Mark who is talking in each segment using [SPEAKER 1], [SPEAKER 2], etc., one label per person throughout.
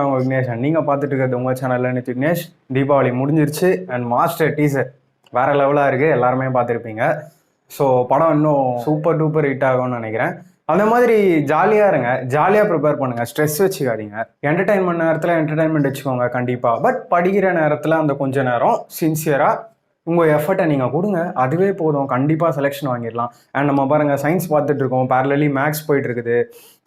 [SPEAKER 1] நான் உங்கள் விக்னேஷ் அண்ட் நீங்கள் பார்த்துட்டு இருக்கிறது உங்கள் சேனலில் நித்து விக்னேஷ். தீபாவளி முடிஞ்சிருச்சு அண்ட் மாஸ்டர் டீசர் வேறு லெவலாக இருக்குது, எல்லாருமே பார்த்துருப்பீங்க. ஸோ படம் இன்னும் சூப்பர் டூப்பர் ஹிட் ஆகும்னு நினைக்கிறேன். அந்த மாதிரி ஜாலியாக இருங்க, ஜாலியாக ப்ரிப்பேர் பண்ணுங்கள், ஸ்ட்ரெஸ் வச்சுக்காதீங்க. என்டர்டைன்மெண்ட் நேரத்தில் என்டர்டைன்மெண்ட் வச்சுக்கோங்க கண்டிப்பாக. பட் படிக்கிற நேரத்தில் அந்த கொஞ்ச நேரம் சின்சியராக உங்கள் எஃபர்ட்டை நீங்கள் கொடுங்க, அதுவே போதும், கண்டிப்பாக செலெக்ஷன் வாங்கிடலாம். அண்ட் நம்ம பாருங்கள் சயின்ஸ் பார்த்துட்ருக்கோம், பேரலி மேக்ஸ் போயிட்டுருக்குது.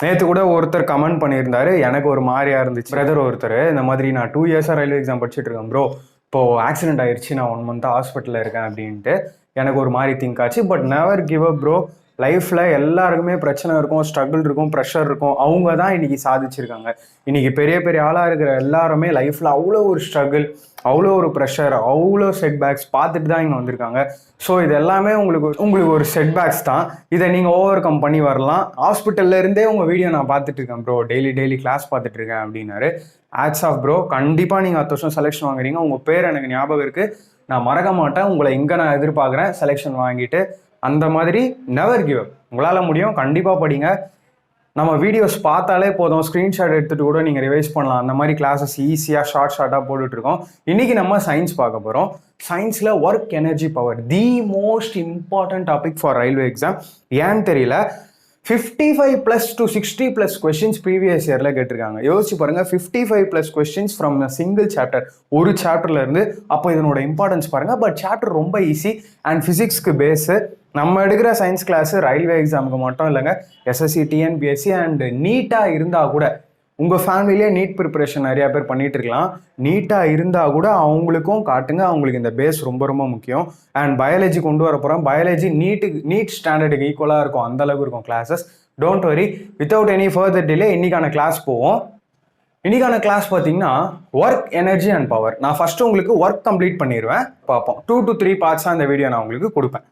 [SPEAKER 1] நேற்று கூட ஒருத்தர் கமெண்ட் பண்ணியிருந்தாரு, எனக்கு ஒரு மாதிரியாக இருந்துச்சு. பிரதர் ஒருத்தர் இந்த மாதிரி நான் 2 இயர்ஸாக ரயில்வே எக்ஸாம் படிச்சுட்டு இருக்கேன் ப்ரோ, இப்போது ஆக்சிடென்ட் ஆயிடுச்சு, நான் 1 மந்த்தாக ஹாஸ்பிட்டலில் இருக்கேன் அப்படின்ட்டு எனக்கு ஒரு மாதிரி திங்க் ஆச்சு. But never give up bro. லைஃப்பில் எல்லாருக்குமே பிரச்சனை இருக்கும், ஸ்ட்ரகிள் இருக்கும், ப்ரெஷர் இருக்கும். அவங்க தான் இன்றைக்கி சாதிச்சிருக்காங்க. இன்றைக்கி பெரிய பெரிய ஆளாக இருக்கிற எல்லாருமே லைஃப்பில் அவ்வளோ ஒரு ஸ்ட்ரகிள், அவ்வளோ ஒரு ப்ரெஷர், அவ்வளோ செட்பேக்ஸ் பார்த்துட்டு தான் இங்கே வந்திருக்காங்க. ஸோ இது எல்லாமே உங்களுக்கு ஒரு செட்பேக்ஸ் தான். இதை நீங்கள் ஓவர் கம் பண்ணி வரலாம். ஹாஸ்பிட்டல்லேருந்தே உங்கள் வீடியோ நான் பார்த்துட்டு இருக்கேன் ப்ரோ, டெய்லி கிளாஸ் பார்த்துட்டு இருக்கேன் அப்படின்னாரு. ஆட்ஸ் ஆஃப் ப்ரோ, கண்டிப்பாக நீங்கள் 10 வருஷம் செலெக்ஷன் வாங்குறீங்க. உங்கள் பேர் எனக்கு ஞாபகம் இருக்குது, நான் மறக்க மாட்டேன். உங்களை எங்கே நான் எதிர்பார்க்குறேன் செலெக்ஷன் வாங்கிட்டு. அந்த மாதிரி நெவர் கிவ் அப், உங்களால் முடியும், கண்டிப்பாக படிங்க. நம்ம வீடியோஸ் பார்த்தாலே போதும், ஸ்க்ரீன்ஷாட் எடுத்துகிட்டு கூட நீங்கள் ரிவைஸ் பண்ணலாம். அந்த மாதிரி கிளாஸஸ் ஈஸியாக ஷார்ட்டாக போட்டுட்ருக்கோம். இன்றைக்கி நம்ம சயின்ஸ் பார்க்க போகிறோம். சயின்ஸில் work energy power the most important topic for railway exam. ஏன்னு தெரியல, 55+ to 60+ கொஸ்டின்ஸ் ப்ரீவியஸ் இயரில் கேட்டிருக்காங்க. யோசிச்சு பாருங்கள், 55+ questions from a single chapter, ஒரு சாப்டர்லேருந்து. அப்போ இதனோட இம்பார்ட்டன்ஸ் பாருங்கள். பட் சாப்டர் ரொம்ப ஈஸி அண்ட் ஃபிசிக்ஸ்க்கு பேஸு. நம்ம எடுக்கிற சயின்ஸ் கிளாஸு ரயில்வே எக்ஸாமுக்கு மட்டும் இல்லைங்க, எஸ்எஸ்சி, டிஎன்பிஎஸ்சி அண்ட் நீட்டாக இருந்தால் கூட, உங்கள் ஃபேமிலியிலே நீட் ப்ரிப்பரேஷன் நிறையா பேர் பண்ணிகிட்டு இருக்கலாம். நீட்டாக இருந்தால் கூட அவங்களுக்கும் காட்டுங்க, அவங்களுக்கு இந்த பேஸ் ரொம்ப ரொம்ப முக்கியம். அண்ட் பயாலஜி கொண்டு வர போகிறோம். பயாலஜி நீட் ஸ்டாண்டர்டுக்கு ஈக்குவலாக இருக்கும், அந்தளவுக்கு இருக்கும் classes. Don't worry, without any further delay இன்றைக்கான கிளாஸ் போவோம். இன்றைக்கான கிளாஸ் பார்த்தீங்கன்னா ஒர்க் எனர்ஜி அண்ட் பவர். நான் ஃபஸ்ட்டு உங்களுக்கு ஒர்க் கம்ப்ளீட் பண்ணிடுவேன், பார்ப்போம். 2 to 3 பார்ட்ஸாக இந்த வீடியோ நான் உங்களுக்கு கொடுப்பேன்.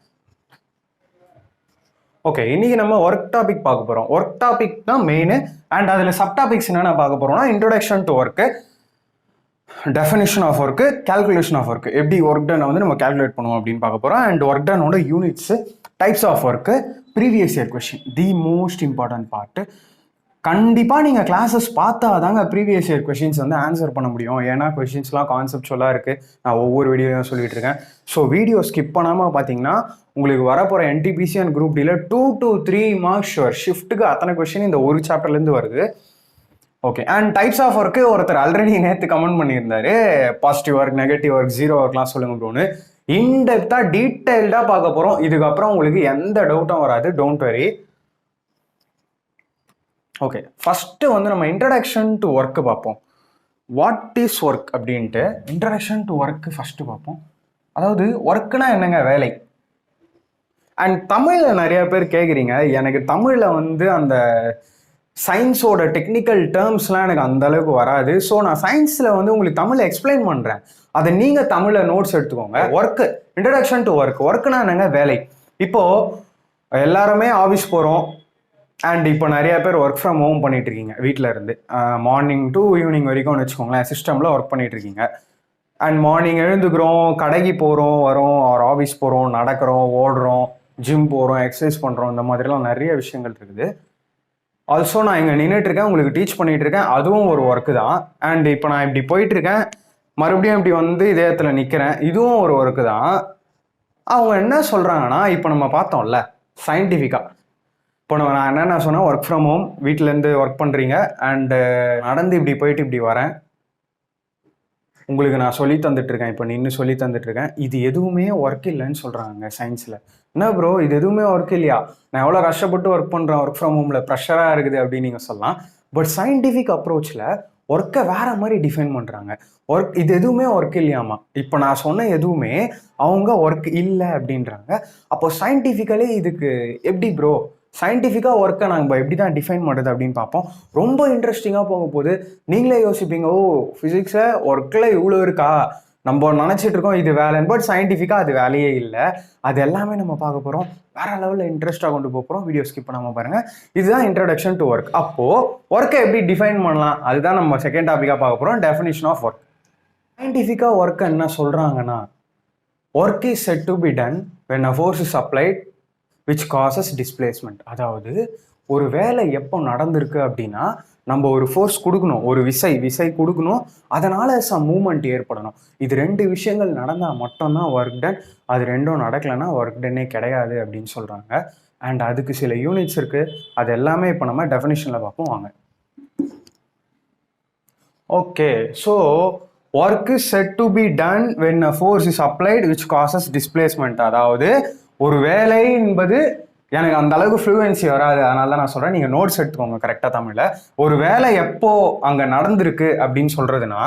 [SPEAKER 1] ஓகே, இன்றைக்கி நம்ம ஒர்க் டாபிக் பார்க்க போகிறோம். ஒர்க் டாபிக் தான் மெயின். அண்ட் அதில் சப்டாபிக்ஸ் என்னென்ன பார்க்க போகிறோம்னா, introduction to work, definition of work, calculation of work, எப்படி ஒர்க் டன் வந்து நம்ம கேல்குலேட் பண்ணுவோம் அப்படின்னு பார்க்க போகிறோம். அண்ட் ஒர்க் டனோட units, types of work, previous year question, the most important part. கண்டிப்பாக நீங்கள் கிளாஸஸ் பார்த்தா தாங்க ப்ரீவியஸ் இயர் கொஷின்ஸ் வந்து ஆன்சர் பண்ண முடியும். ஏன்னா கொஷின்ஸ்லாம் கான்செப்டுவலாக இருக்குது, நான் ஒவ்வொரு வீடியோவும் சொல்லிட்டு இருக்கேன். ஸோ வீடியோ ஸ்கிப் பண்ணாமல் பார்த்தீங்கன்னா உங்களுக்கு வரப்போகிற என்டிபிசி அண்ட் குரூப் டியில் 2 to 3 மார்க்ஸ் ஷுவர். ஷிஃப்ட்டுக்கு அத்தனை கொஷின் இந்த ஒரு சாப்டர்லேருந்து வருது. Okay, and types of work ஒருத்தர் ஆல்ரெடி நேற்று கமெண்ட் பண்ணியிருந்தாரு, positive work, negative work, zero ஒர்க்லாம் சொல்லுங்க ப்ரோன்னு. இன்டெப்த்தாக டீட்டெயில்டாக பார்க்க போகிறோம். இதுக்கப்புறம் உங்களுக்கு எந்த டவுட்டும் வராது, டோன்ட் வெரி. ஓகே, ஃபஸ்ட்டு வந்து நம்ம இன்ட்ரடக்ஷன் டு ஒர்க்கு பார்ப்போம். வாட் இஸ் ஒர்க் அப்படின்ட்டு இன்ட்ரடக்ஷன் டு ஒர்க்கு ஃபஸ்ட்டு பார்ப்போம். அதாவது ஒர்க்குனா என்னங்க, வேலை. அண்ட் தமிழில் நிறைய பேர் கேட்குறீங்க, எனக்கு தமிழில் வந்து அந்த சயின்ஸோட டெக்னிக்கல் டேர்ம்ஸ்லாம் எனக்கு அந்த அளவுக்கு வராது. ஸோ நான் சயின்ஸில் வந்து உங்களுக்கு தமிழில் எக்ஸ்பிளைன் பண்ணுறேன், அதை நீங்கள் தமிழில் நோட்ஸ் எடுத்துக்கோங்க. Work, introduction to work. ஒர்க்குனா என்னங்க, வேலை. இப்போது எல்லாருமே ஆஃபீஸ் போகிறோம். அண்ட் இப்போ நிறைய பேர் ஒர்க் ஃப்ரம் ஹோம் பண்ணிட்டு இருக்கீங்க, வீட்டில் இருந்து. மார்னிங் டு ஈவினிங் வரைக்கும்னு வச்சுக்கோங்களேன், சிஸ்டமில் ஒர்க் பண்ணிட்டு இருக்கீங்க. அண்ட் மார்னிங் எழுந்துக்கிறோம், கடைக்கு போகிறோம், வரோம், ஒரு ஆஃபீஸ் போகிறோம், நடக்கிறோம், ஓடுறோம், ஜிம் போகிறோம், எக்ஸசைஸ் பண்ணுறோம், இந்த மாதிரிலாம் நிறைய விஷயங்கள் இருக்குது. ஆல்சோ நான் இங்கே நின்றுட்டுருக்கேன், உங்களுக்கு டீச் பண்ணிகிட்டு இருக்கேன், அதுவும் ஒரு ஒர்க்கு தான். அண்ட் இப்போ நான் இப்படி போயிட்டுருக்கேன், மறுபடியும் இப்படி வந்து இதே இடத்துல நிற்கிறேன், இதுவும் ஒரு ஒர்க்கு தான். அவங்க என்ன சொல்கிறாங்கன்னா, இப்போ நம்ம பார்த்தோம்ல சயின்டிஃபிக்காக, இப்போ நான் என்னென்ன சொன்னேன், ஒர்க் ஃப்ரம் ஹோம், வீட்டிலேருந்து ஒர்க் பண்ணுறீங்க. அண்டு நடந்து இப்படி போயிட்டு இப்படி வரேன், உங்களுக்கு நான் சொல்லி தந்துட்டுருக்கேன், இப்போ நின்று சொல்லி தந்துட்டுருக்கேன். இது எதுவுமே ஒர்க் இல்லைன்னு சொல்கிறாங்க சயின்ஸில். என்ன ப்ரோ இது எதுவுமே ஒர்க் இல்லையா, நான் எவ்வளோ கஷ்டப்பட்டு ஒர்க் பண்ணுறேன், ஒர்க் ஃப்ரம் ஹோமில் ப்ரெஷராக இருக்குது அப்படின்னு நீங்கள் சொல்லலாம். பட் சயின்டிஃபிக் அப்ரோச்சில் ஒர்க்கை வேறு மாதிரி டிஃபைன் பண்ணுறாங்க. ஒர்க் இது எதுவுமே ஒர்க் இல்லையாமா. இப்போ நான் சொன்ன எதுவுமே அவங்க ஒர்க் இல்லை அப்படின்றாங்க. அப்போ சயின்டிஃபிக்கலி இதுக்கு எப்படி ப்ரோ, சயின்டிஃபிக்காக ஒர்க்கை நாங்கள் எப்படி தான் டிஃபைன் பண்ணுறது அப்படின்னு பார்ப்போம். ரொம்ப இன்ட்ரெஸ்டிங்காக போக போது. நீங்களே யோசிப்பீங்க, ஓ ஃபிசிக்ஸில் ஒர்க்கில் இவ்வளோ இருக்கா, நம்ம நினச்சிட்டு இருக்கோம் இது வேலைன்னு. பட் சயின்டிஃபிக்காக அது வேலையே இல்லை. அது எல்லாமே நம்ம பார்க்க போகிறோம், வேறு லெவலில் இன்ட்ரெஸ்ட்டாக கொண்டு போக போகிறோம். வீடியோ ஸ்கிப் பண்ணாமல் பாருங்கள். இதுதான் இன்ட்ரடக்ஷன் டு ஒர்க். அப்போது ஒர்க்கை எப்படி டிஃபைன் பண்ணலாம், அதுதான் நம்ம செகண்ட் டாப்பிக்காக பார்க்க போகிறோம், டெஃபினிஷன் ஆஃப் ஒர்க். சயின்டிஃபிக்காக ஒர்க்கை என்ன சொல்கிறாங்கன்னா, work is set to be done when a force is applied which causes displacement. அதாவது ஒரு வேலை எப்போ நடந்திருக்கு அப்படின்னா, நம்ம ஒரு ஃபோர்ஸ் கொடுக்கணும், ஒரு விசை கொடுக்கணும், அதனால மூவ்மெண்ட் ஏற்படணும். இது 2 விஷயங்கள் நடந்தால் மட்டும்தான் ஒர்க் டன். அது 2ம் நடக்கலைன்னா ஒர்க் டன்னே கிடையாது அப்படின்னு சொல்கிறாங்க. அண்ட் அதுக்கு சில யூனிட்ஸ் இருக்குது. அது எல்லாமே இப்போ நம்ம டெஃபினிஷனில் பார்ப்போம் வாங்க. Okay, so work is set to be done when a force is applied which causes displacement. அதாவது ஒரு வேலை என்பது, எனக்கு அந்த அளவுக்கு ஃப்ளூயன்சி வராது, அதனால தான் நான் சொல்கிறேன், நீங்கள் நோட்ஸ் எடுத்துக்கோங்க கரெக்டாக தமிழில். ஒரு வேலை எப்போ அங்கே நடந்திருக்கு அப்படின்னு சொல்கிறதுனா,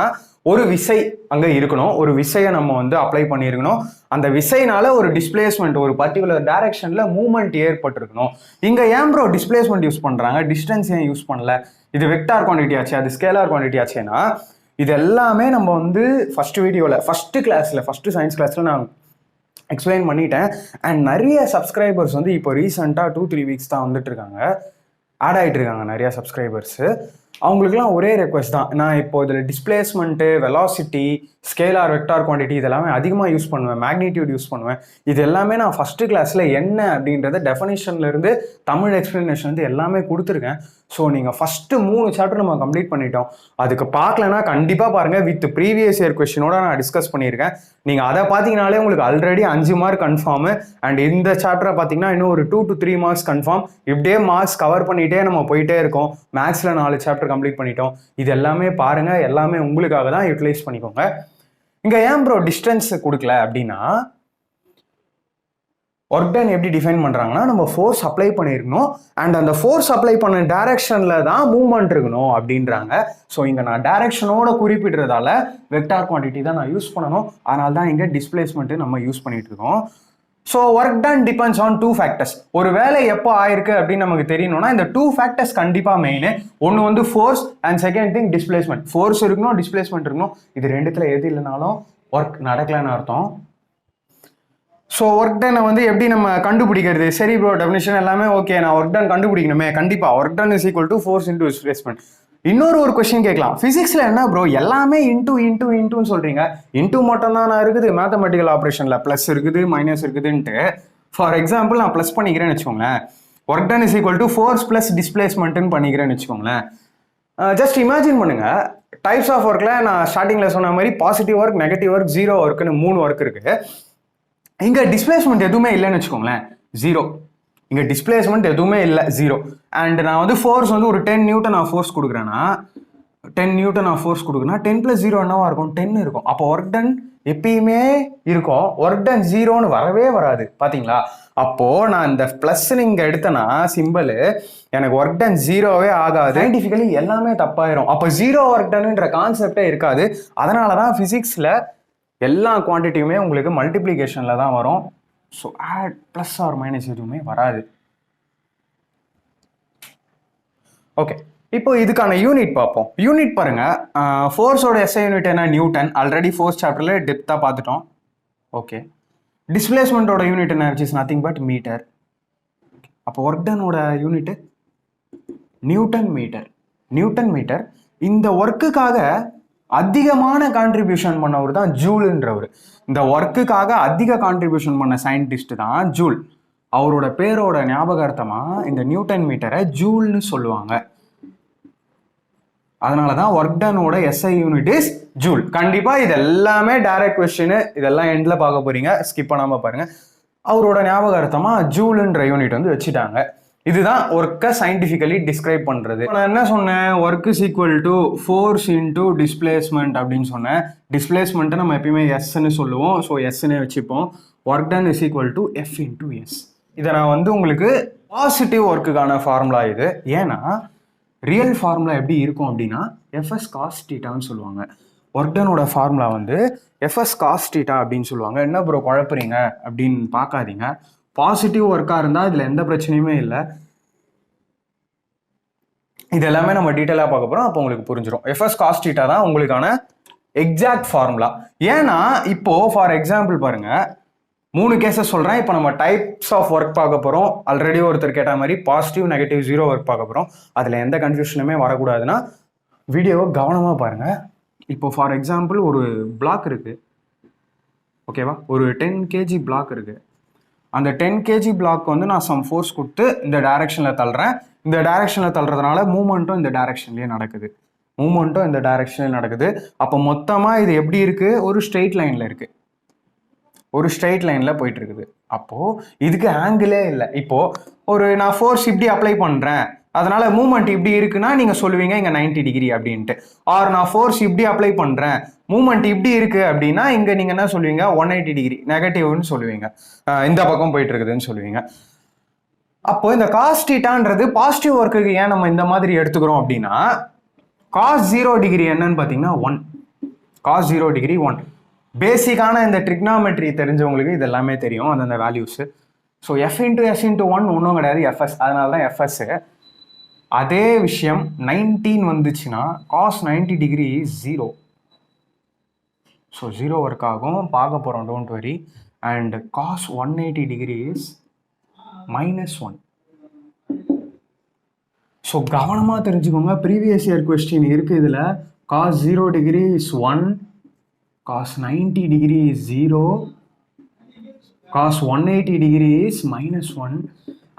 [SPEAKER 1] ஒரு விசை அங்கே இருக்கணும், ஒரு விசையை நம்ம வந்து அப்ளை பண்ணியிருக்கணும், அந்த விசைனால ஒரு டிஸ்பிளேஸ்மெண்ட், ஒரு பர்டிகுலர் டைரக்ஷனில் மூவ்மெண்ட் ஏற்பட்டிருக்கணும். இங்கே ஏன் ப்ரோ டிஸ்பிளேஸ்மெண்ட் யூஸ் பண்ணுறாங்க, டிஸ்டன்ஸ் ஏன் யூஸ் பண்ணல, இது வெக்டார் குவான்டிட்டி ஆச்சு, அது ஸ்கேலார் குவான்டிட்டி ஆச்சுன்னா, இது எல்லாமே நம்ம வந்து ஃபஸ்ட்டு வீடியோவில், ஃபஸ்ட்டு சயின்ஸ் கிளாஸில் நான் எக்ஸ்பிளைன் பண்ணிட்டேன். அண்ட் நிறைய சப்ஸ்கிரைபர்ஸ் வந்து இப்போ ரீசெண்டாக 2-3 வீக்ஸ் தான் வந்துட்டு இருக்காங்க, ஆட் ஆகிட்டு இருக்காங்க நிறையா சப்ஸ்கிரைபர்ஸு. அவங்களுக்குலாம் ஒரே ரெக்வஸ்ட் தான், நான் இப்போ இதில் displacement, velocity, scalar, vector quantity இதெல்லாமே அதிகமாக யூஸ் பண்ணுவேன், மேக்னிடியூட் யூஸ் பண்ணுவேன். இது எல்லாமே நான் ஃபஸ்ட்டு கிளாஸில் என்ன அப்படின்றத டெஃபனிஷன்லேருந்து தமிழ் எக்ஸ்பிளனேஷன் எல்லாமே கொடுத்துருக்கேன். ஸோ நீங்கள் ஃபஸ்ட்டு 3 சாப்டர் நம்ம கம்ப்ளீட் பண்ணிட்டோம். அதுக்கு பார்க்கலன்னா கண்டிப்பாக பாருங்கள், வித் ப்ரீவியஸ் இயர் கொஸ்டினோட நான் டிஸ்கஸ் பண்ணியிருக்கேன். நீங்கள் அதை பார்த்தீங்கனாலே உங்களுக்கு ஆல்ரெடி 5 மார்க் கன்ஃபார்மு. அண்ட் இந்த சாப்டரை பார்த்தீங்கன்னா இன்னும் ஒரு 2 to 3 மார்க்ஸ் கன்ஃபார்ம். இப்படியே மார்க்ஸ் கவர் பண்ணிகிட்டே நம்ம போயிட்டே இருக்கோம். மேக்ஸில் 4 சாப்டர் கம்ப்ளீட் பண்ணிட்டோம். இது எல்லாமே பாருங்கள், எல்லாமே உங்களுக்காக தான், யூட்டிலைஸ் பண்ணிக்கோங்க. இங்கே ஏன் ப்ரோ டிஸ்டன்ஸ் கொடுக்கல அப்படின்னா, ஒர்க் டன் எப்படி டிஃபைன் பண்ணுறாங்கன்னா, நம்ம ஃபோர்ஸ் அப்ளை பண்ணியிருக்கணும், அண்ட் அந்த ஃபோர்ஸ் அப்ளை பண்ண டைரக்ஷனில் தான் மூவ்மெண்ட் இருக்கணும் அப்படின்றாங்க. ஸோ இங்கே நான் டைரக்ஷனோட குறிப்பிடுறதால வெக்டார் குவான்டிட்டி தான் நான் யூஸ் பண்ணணும். அதனால தான் இங்கே டிஸ்பிளேஸ்மெண்ட்டு நம்ம யூஸ் பண்ணிட்டு இருக்கோம். So work ton depends on 2 factors. ஒரு வேலை எப்போ ஆயிருக்கு அப்படின்னு நமக்கு தெரியணும்னா இந்த 2 ஃபேக்டர்ஸ் கண்டிப்பாக மெயின். ஒன்று வந்து force and second thing displacement. Force இருக்கணும், டிஸ்பிளேஸ்மெண்ட் இருக்கணும். இது ரெண்டுத்துல எது இல்லைனாலும் ஒர்க் நடக்கலன்னு அர்த்தம். ஸோ ஒர்க் டனை வந்து எப்படி நம்ம கண்டுபிடிக்கிறது? சரி ப்ரோ, டெஃபினிஷன் எல்லாமே ஓகே, நான் ஒர்க் டன் கண்டுபிடிக்கணுமே. கண்டிப்பாக work done is equal to force into displacement. இன்னொரு கொஸ்டின் கேட்கலாம், ஃபிசிக்ஸில் என்ன ப்ரோ எல்லாமே இன்டூன்னு சொல்கிறீங்க, இன்டூ மட்டும் தான் நான் இருக்குது மேத்தமெட்டிக்கல் ஆப்ரேஷனில், ப்ளஸ் இருக்குது மைனஸ் இருக்குதுன்ட்டு. ஃபார் எக்ஸாம்பிள் நான் ப்ளஸ் பண்ணிக்கிறேன்னு வச்சுக்கோங்களேன், work done is equal to force plus டிஸ்பிளேஸ்மெண்ட்டுன்னு பண்ணிக்கிறேன்னு வச்சுக்கோங்களேன். ஜஸ்ட் இமேஜின் பண்ணுங்க, டைப்ஸ் ஆஃப் ஒர்க்கில் நான் ஸ்டார்டிங்கில் சொன்ன மாதிரி positive work, negative work, zero ஒர்க்குன்னு 3 ஒர்க் இருக்குது. இங்கே டிஸ்பிளேஸ்மெண்ட் எதுவுமே இல்லைன்னு வச்சுக்கோங்களேன், 0. இங்கே டிஸ்பிளேஸ்மெண்ட் எதுவுமே இல்லை, 0. அண்ட் நான் வந்து ஃபோர்ஸ் வந்து ஒரு 10 நியூட்டன் நான் ஃபோர்ஸ் கொடுக்குறேன்னா, 10 நியூட்டன் நான் ஃபோர்ஸ் கொடுக்குறேன்னா 10 + 0 என்னவா இருக்கும்? 10 இருக்கும். அப்போ ஒர்க் டன் எப்பயுமே இருக்கும், ஒர்க் டன் 0ன்னு வரவே வராது. பார்த்தீங்களா? அப்போது நான் இந்த ப்ளஸ்ன்னு இங்கே எடுத்தேன்னா சிம்பிள், எனக்கு ஒர்க் டன் 0வே ஆகாது. சயின்டிஃபிக்கலி எல்லாமே தப்பாயிரும். அப்போ 0 ஒர்க் டன்ன்ற கான்செப்டே இருக்காது. அதனால தான் ஃபிசிக்ஸில் எல்லா குவான்டிட்டியுமே உங்களுக்கு மல்டிப்ளிகேஷனில் தான் வரும். So add plus or minus எதுவுமே வராது. ஓகே, இப்போ இதுக்கான யூனிட் பார்ப்போம். யூனிட் பாருங்க, ஃபோர்ஸோட எஸ்ஐ யூனிட் என்ன? நியூட்டன். ஆல்ரெடி ஃபோர்ஸ் சாப்டர்ல டெப்த்தாக பார்த்துட்டோம். ஓகே, டிஸ்பிளேஸ்மெண்ட்டோட யூனிட் என்ன? Which is nothing but metre. அப்போ ஒர்க் டனோட யூனிட் நியூட்டன் மீட்டர். இந்த ஒர்க்குக்காக அதிகமான கான்ட்ரிபியூஷன் பண்ணவர் தான் ஜூல்ன்றவர். இந்த ஒர்க்குக்காக அதிக கான்ட்ரிபியூஷன் பண்ண சயின்டிஸ்ட் தான் ஜூல். அவரோட பேரோட ஞாபகார்த்தமாக இந்த நியூட்டன் மீட்டரை ஜூல்னு சொல்லுவாங்க. அதனால தான் ஒர்க் டனோட எஸ்ஐ யூனிட் இஸ் ஜூல். கண்டிப்பாக இது எல்லாமே டைரக்ட் கொஸ்டின், இதெல்லாம் எண்டில் பார்க்க போறீங்க, ஸ்கிப் பண்ணாமல் பாருங்க. அவரோட ஞாபகார்த்தமாக ஜூல்ன்ற யூனிட் வந்து வச்சுட்டாங்க. இதுதான் ஒர்க்கை சயின்டிஃபிக்கலி டிஸ்கிரைப் பண்ணுறது. நான் என்ன சொன்னேன்? Work is equal to force into displacement அப்படின்னு சொன்னேன். டிஸ்பிளேஸ்மெண்ட்டை நம்ம எப்பயுமே எஸ்ன்னு சொல்லுவோம், ஸோ எஸ்ன்னு வச்சுப்போம். Work done is equal to F into S. இதை நான் வந்து உங்களுக்கு பாசிட்டிவ் ஒர்க்குக்கான ஃபார்முலா இது. ஏன்னா ரியல் ஃபார்முலா எப்படி இருக்கும் அப்படின்னா எஃப்எஸ் காஸ் தீட்டான்னு சொல்லுவாங்க. ஒர்க் டனோட ஃபார்முலா வந்து எஃப்எஸ் காஸ் தீட்டா அப்படின்னு சொல்லுவாங்க. என்ன ப்ரோ குழப்புறீங்க அப்படின்னு பார்க்காதீங்க. பாசிட்டிவ் ஒர்க்காக இருந்தால் இதில் எந்த பிரச்சனையுமே இல்லை. இது எல்லாமே நம்ம டீட்டெயிலாக பார்க்க போகிறோம், அப்போ உங்களுக்கு புரிஞ்சிடும். எஃப்எஸ் காஸ் தீட்டா தான் உங்களுக்கான எக்ஸாக்ட் ஃபார்முலா. ஏன்னா இப்போது ஃபார் எக்ஸாம்பிள் பாருங்கள், 3 கேஸஸ் சொல்கிறேன். இப்போ நம்ம டைப்ஸ் ஆஃப் ஒர்க் பார்க்க போகிறோம். ஆல்ரெடி ஒருத்தர் கேட்ட மாதிரி பாசிட்டிவ், நெகட்டிவ், ஜீரோ ஒர்க் பார்க்க போகிறோம். அதில் எந்த கன்ஃபியூஷனுமே வரக்கூடாதுன்னா வீடியோவை கவனமாக பாருங்கள். இப்போ ஃபார் எக்ஸாம்பிள் ஒரு பிளாக் இருக்குது, ஓகேவா? ஒரு 10 kg பிளாக் இருக்குது. அந்த 10 kg பிளாக் வந்து நான் சம் ஃபோர்ஸ் கொடுத்து இந்த டைரக்ஷனில் தள்ளுறேன். இந்த டைரக்ஷனில் தள்ளுறதுனால மூமெண்ட்டும் இந்த டைரக்ஷன்லேயே நடக்குது. மூமெண்ட்டும் இந்த டைரக்ஷன்லேயே நடக்குது. அப்போ மொத்தமாக இது எப்படி இருக்குது? ஒரு ஸ்ட்ரெயிட் லைனில் இருக்குது. ஒரு ஸ்ட்ரெயிட் லைனில் போயிட்டு இருக்குது. அப்போது இதுக்கு ஆங்கிளே இல்லை. இப்போது ஒரு நான் ஃபோர்ஸ் இப்படி அப்ளை பண்ணுறேன், அதனால மூமெண்ட் இப்படி இருக்குன்னா நீங்கள் சொல்லுவீங்க இங்கே 90 டிகிரி அப்படின்ட்டு. ஆர் நான் ஃபோர்ஸ் இப்படி அப்ளை பண்ணுறேன், மூமெண்ட் இப்படி இருக்குது அப்படின்னா இங்கே நீங்கள் என்ன சொல்லுவீங்க? 180 டிகிரி நெகட்டிவ்னு சொல்லுவீங்க. இந்த பக்கம் போயிட்டு இருக்குதுன்னு சொல்லுவீங்க. அப்போ இந்த காஸ் தீட்டான்றது பாசிட்டிவ் ஒர்க்குக்கு ஏன் நம்ம இந்த மாதிரி எடுத்துக்கிறோம் அப்படின்னா, காஸ் 0 டிகிரி என்னன்னு பார்த்தீங்கன்னா 1. Cos 0 degree 1. பேசிக்கான இந்த ட்ரிக்னாமெட்ரி தெரிஞ்சவங்களுக்கு இது எல்லாமே தெரியும், அந்தந்த values. So F into S into 1 ஒன்றும் கிடையாது, எஃப்எஸ். அதனால தான் எஃப்எஸ்ஸு. அதே விஷயம் 19 வந்துச்சுன்னா காஸ் 90 டிகிரி 0. ஸோ 0 ஒர்க் ஆகும், பார்க்க போகிறோம், don't worry. And cos 180 degree is -1. So கவனமாக தெரிஞ்சுக்கோங்க, ப்ரீவியஸ் இயர் கொஸ்டின் இருக்குது இதில். Cos 0 degree is 1, cos 90 degree is 0, cos 180 degree is -1.